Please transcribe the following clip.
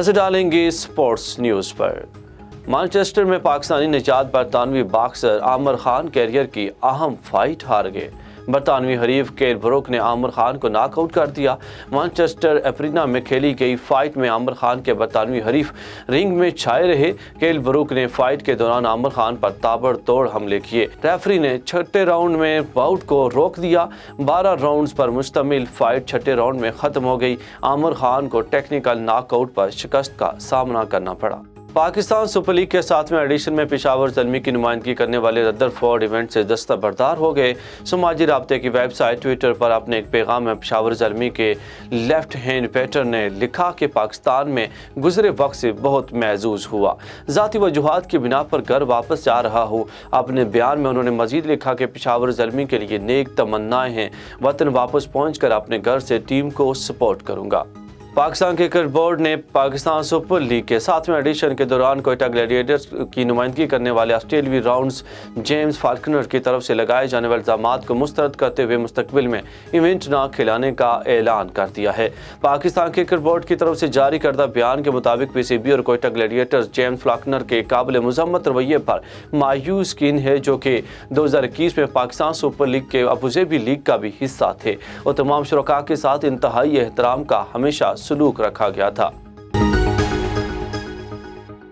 नजर डालेंगे sports news पर। मैनचेस्टर में पाकिस्तानी निजात बरतानवी बॉक्सर आमिर खान कैरियर की अहम फाइट हार गए। बरतानवी हरीफ केल ब्रुक ने आमिर खान को नॉकआउट कर दिया। मैनचेस्टर एरिना में खेली गई फाइट में आमिर खान के बरतानवी हरीफ रिंग में छाए रहे। केल ब्रुक ने फाइट के दौरान आमिर खान पर ताबड़तोड़ हमले किए। रेफरी ने छठे राउंड में बाउट को रोक दिया। 12 राउंड्स पर मुश्तमिल फाइट छठे राउंड में खत्म हो गई। आमिर खान को टेक्निकल नॉकआउट पर शिकस्त का सामना करना पड़ा। पाकिस्तान सुपर लीग के 7वें एडिशन में पेशावर ज़ल्मी की नुमाइंदगी करने वाले रदरफोर्ड इवेंट से दस्तबरदार हो गए। समाजी राब्ते की वेबसाइट ट्विटर पर अपने एक पैगाम में पेशावर ज़ल्मी के लेफ्ट हैंड बैटर ने लिखा कि पाकिस्तान में गुजरे वक्त से बहुत महजूज हुआ। ज़ाती वजूहात की बिना पर घर वापस जा रहा हूँ। अपने बयान में उन्होंने मजीद लिखा कि पेशावर ज़ल्मी के लिए नेक तमन्नाएं हैं। वतन वापस पहुँच कर अपने घर से टीम को सपोर्ट करूँगा। पाकिस्तान क्रिकेट बोर्ड ने पाकिस्तान सुपर लीग के 7वें एडिशन के दौरान कोयटा ग्लैडिएटर्स की नुमाइंदगी करने वाले ऑस्ट्रेलियाई राउंड्स जेम्स फाल्कनर की तरफ से लगाए जाने वाले इल्ज़ामात को मुस्तरद करते हुए मुस्तकबिल में इवेंट न खिलाने का ऐलान कर दिया है। पाकिस्तान क्रिकेट बोर्ड की तरफ से जारी करदा बयान के मुताबिक पीसीबी और कोयटा ग्लैडिएटर्स जेम्स फाल्कनर के काबिल मुज़म्मत रवैये पर मायूस किन है, जो कि 2021 में पाकिस्तान सुपर लीग के अबूज़ेबी लीग का भी हिस्सा थे और तमाम शुरका के साथ इंतहाई एहतराम का हमेशा सलूक रखा गया था।